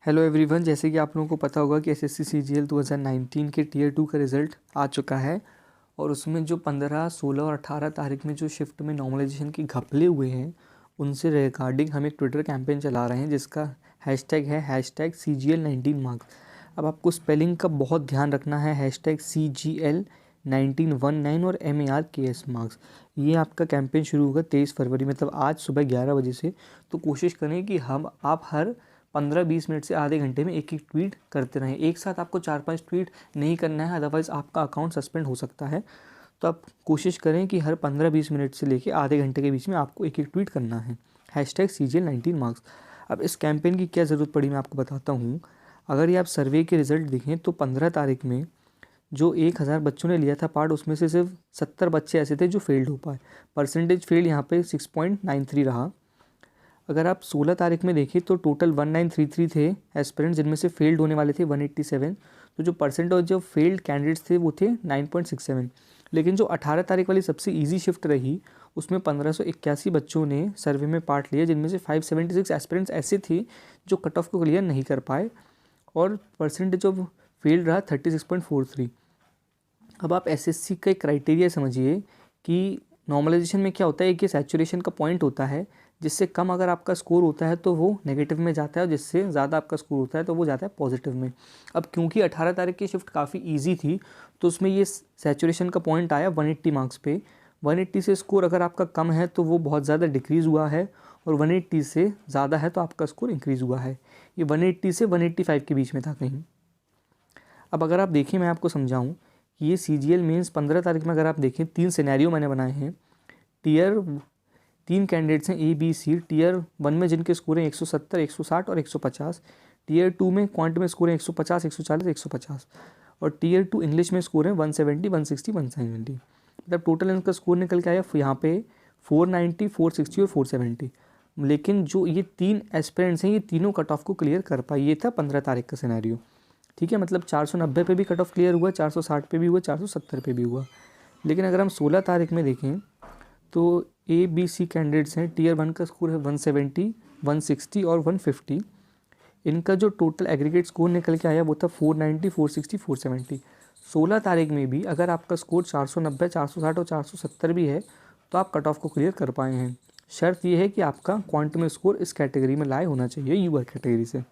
Hello everyone, जैसे कि आप लोगों को पता होगा कि एसएससी सीजीएल 2019 के टीयर 2 का रिज़ल्ट आ चुका है और उसमें जो 15, 16 और 18 तारीख में जो शिफ्ट में नॉर्मलाइजेशन की घपले हुए हैं उनसे रिगार्डिंग हम एक ट्विटर कैंपेन चला रहे हैं जिसका हैशटैग है #CGL19 मार्क्स। अब आपको स्पेलिंग का बहुत ध्यान रखना है, #CGL1919 और MARKS मार्क्स। ये आपका कैंपेन शुरू होगा 23 फरवरी, मतलब आज सुबह 11 बजे से। तो कोशिश करें कि आप हर 15-20 मिनट से आधे घंटे में एक एक ट्वीट करते रहें। एक साथ आपको 4-5 ट्वीट नहीं करना है, अदरवाइज़ आपका अकाउंट सस्पेंड हो सकता है। तो आप कोशिश करें कि हर 15-20 मिनट से लेकर आधे घंटे के बीच में आपको एक एक ट्वीट करना है, #CGL19 मार्क्स। अब इस कैंपेन की क्या ज़रूरत पड़ी मैं आपको बताता हूँ। अगर ये आप सर्वे के रिज़ल्ट देखें तो 15 तारीख में जो 1000 बच्चों ने लिया था पार्ट, उसमें से सिर्फ 70 बच्चे ऐसे थे जो फेल्ड हो पाए। परसेंटेज फेल यहाँ पे 6.93 रहा। अगर आप 16 तारीख में देखें तो टोटल 1933 थे एस्पिरेंट्स, जिनमें से फेल्ड होने वाले थे 187। तो जो परसेंटेज जो फेल्ड कैंडिडेट्स थे वो थे 9.67। लेकिन जो 18 तारीख वाली सबसे इजी शिफ्ट रही उसमें 1581 बच्चों ने सर्वे में पार्ट लिया, जिनमें से 576 एस्पिरेंट्स ऐसे थे जो कट ऑफ को क्लियर नहीं कर पाए और परसेंटेज ऑफ फेल्ड रहा 36.43। अब आप एसएससी का एक क्राइटेरिया समझिए कि नॉर्मलाइजेशन में क्या होता है कि सैचुरेशन का पॉइंट होता है, जिससे कम अगर आपका स्कोर होता है तो वो नेगेटिव में जाता है और जिससे ज़्यादा आपका स्कोर होता है तो वो जाता है पॉजिटिव में। अब क्योंकि 18 तारीख की शिफ्ट काफ़ी इजी थी तो उसमें ये सैचुरेशन का पॉइंट आया 180 मार्क्स पे। 180 से स्कोर अगर आपका कम है तो वो बहुत ज़्यादा डिक्रीज़ हुआ है और 180 से ज़्यादा है तो आपका स्कोर इंक्रीज़ हुआ है। ये 180 से 185 के बीच में था कहीं। अब अगर आप देखें, मैं आपको समझाऊँ कि ये CGL मेंस 15 तारीख में अगर आप देखें 3 सिनेरियो मैंने बनाए हैं। टीयर 3 कैंडिडेट्स हैं ABC। टीयर 1 में जिनके स्कोर हैं 170, 160 और 150। टीयर 2 में क्वांट में स्कोर हैं 150, 140, 150 और टीयर 2 इंग्लिश में स्कोर है 170, 160, 170। मतलब टोटल इनका स्कोर निकल के आया यहाँ पे 490, 460 और 470। लेकिन जो ये 3 एस्पिरेंट्स हैं ये तीनों कट ऑफ को क्लियर कर पाए। ये था 15 तारीख का सिनेरियो, ठीक है। मतलब 490 पे भी कट ऑफ क्लियर हुआ, 460 पे भी हुआ, 470 पे भी हुआ। लेकिन अगर हम 16 तारीख में देखें तो ABC कैंडिडेट्स हैं, टीयर 1 का स्कोर है 170, 160 और 150। इनका जो टोटल एग्रीगेट स्कोर निकल के आया वो था 490, 460, 470। 16 तारीख में भी अगर आपका स्कोर 490, 460 और 470 भी है तो आप कट ऑफ को क्लियर कर पाए हैं। शर्त यह है कि आपका क्वांटम स्कोर इस कैटेगरी में लाए होना चाहिए, यूआर कैटेगरी से।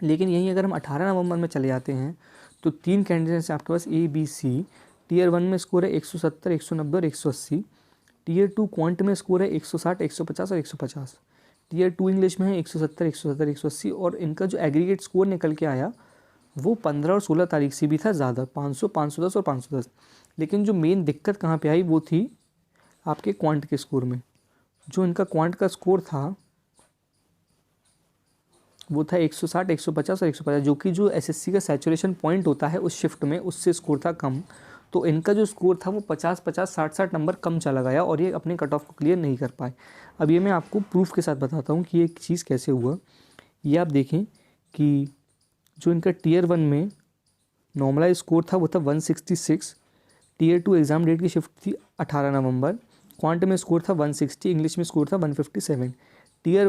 लेकिन यहीं अगर हम 18 नवंबर में चले जाते हैं तो 3 कैंडिडेट्स हैं आपके पास ABC। टीयर 1 में स्कोर है 170, 190 और 180। टीयर 2 क्वांट में स्कोर है 160, 150 और 150। टीयर 2 इंग्लिश में है 170, 170, 180 और इनका जो एग्रीगेट स्कोर निकल के आया वो 15 और 16 तारीख से भी था ज़्यादा, 500, 510 और 510। लेकिन जो मेन दिक्कत कहाँ पे आई वो थी आपके क्वांट के स्कोर में। जो इनका क्वांट का स्कोर था वो था 160, 150 और 150, जो कि जो एसएससी का सैचुरेशन पॉइंट होता है उस शिफ्ट में उससे स्कोर था कम। तो इनका जो स्कोर था वो 50-50, 60-60 नंबर कम चला गया और ये अपने कट ऑफ को क्लियर नहीं कर पाए। अब ये मैं आपको प्रूफ के साथ बताता हूँ कि ये चीज़ कैसे हुआ। ये आप देखें कि जो इनका टीयर 1 में नॉर्मलाइज स्कोर था वो था 166। टीयर 2 एग्ज़ाम डेट की शिफ्ट थी 18 नवंबर। क्वांट में स्कोर था 160, इंग्लिश में स्कोर था 157। टीयर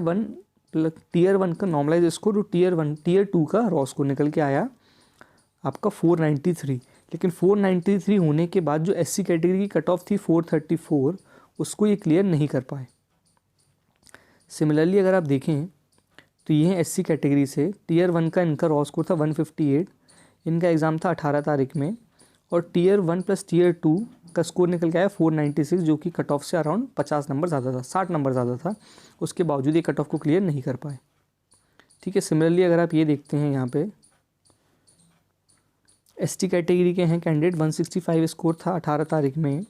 1 का नॉर्मलाइज स्कोर और टीयर 2 का रॉ स्कोर निकल के आया आपका 493। लेकिन 493 होने के बाद जो SC कैटेगरी की कट ऑफ थी 434, उसको ये क्लियर नहीं कर पाए। सिमिलरली अगर आप देखें तो ये है SC कैटेगरी से, टीयर 1 का इनका रॉ स्कोर था 158। इनका एग्ज़ाम था 18 तारीख में और टीयर 1 प्लस टीयर 2 का स्कोर निकल के आया 496, जो कि कट ऑफ से अराउंड 50 नंबर ज़्यादा था, 60 नंबर ज़्यादा था। उसके बावजूद ये कट ऑफ को क्लियर नहीं कर पाए, ठीक है। सिमिलरली अगर आप ये देखते हैं यहाँ पे ST कैटेगरी के हैं कैंडिडेट, 165 स्कोर था 18 तारीख में।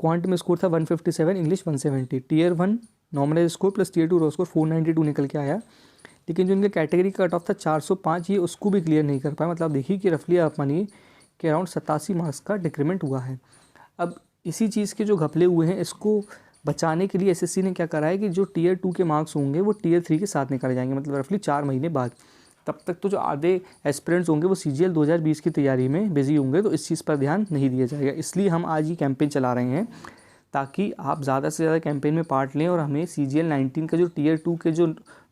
क्वांट में स्कोर था 157, English 170। Tier 1 normalise score plus tier 2 raw score 492 निकल के आया। लेकिन जो इनके कैटेगरी का कट ऑफ था 405, ये उसको भी क्लियर नहीं कर पाया। मतलब देखिए कि रफली आप मानिए कि अराउंड 87 मार्क्स का डिक्रीमेंट हुआ है। अब इसी चीज़ के जो घपले हुए हैं इसको बचाने के लिए एसएससी ने क्या करा है कि जो टीयर 2 के मार्क्स होंगे वो टीयर 3 के साथ निकाले जाएंगे, मतलब रफली 4 महीने बाद। तब तक तो जो आधे एस्पिरेंट्स होंगे वो CGL 2020 की तैयारी में बिजी होंगे, तो इस चीज़ पर ध्यान नहीं दिया जाएगा। इसलिए हम आज ये कैंपेन चला रहे हैं ताकि आप ज़्यादा से ज़्यादा कैंपेन में पार्ट लें और हमें CGL-19 का जो Tier 2 के जो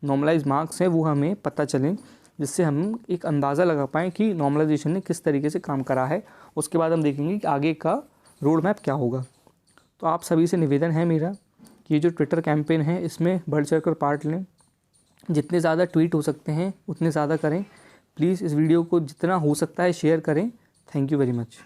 नॉर्मलाइज मार्क्स हैं वो हमें पता चलें, जिससे हम एक अंदाज़ा लगा पाएँ कि नॉर्मलाइजेशन ने किस तरीके से काम करा है। उसके बाद हम देखेंगे कि आगे का रोड मैप क्या होगा। तो आप सभी से निवेदन है मेरा कि ये जो ट्विटर कैंपेन है इसमें बढ़ चढ़कर पार्ट लें, जितने ज़्यादा ट्वीट हो सकते हैं उतने ज़्यादा करें। प्लीज़ इस वीडियो को जितना हो सकता है शेयर करें। Thank you very much.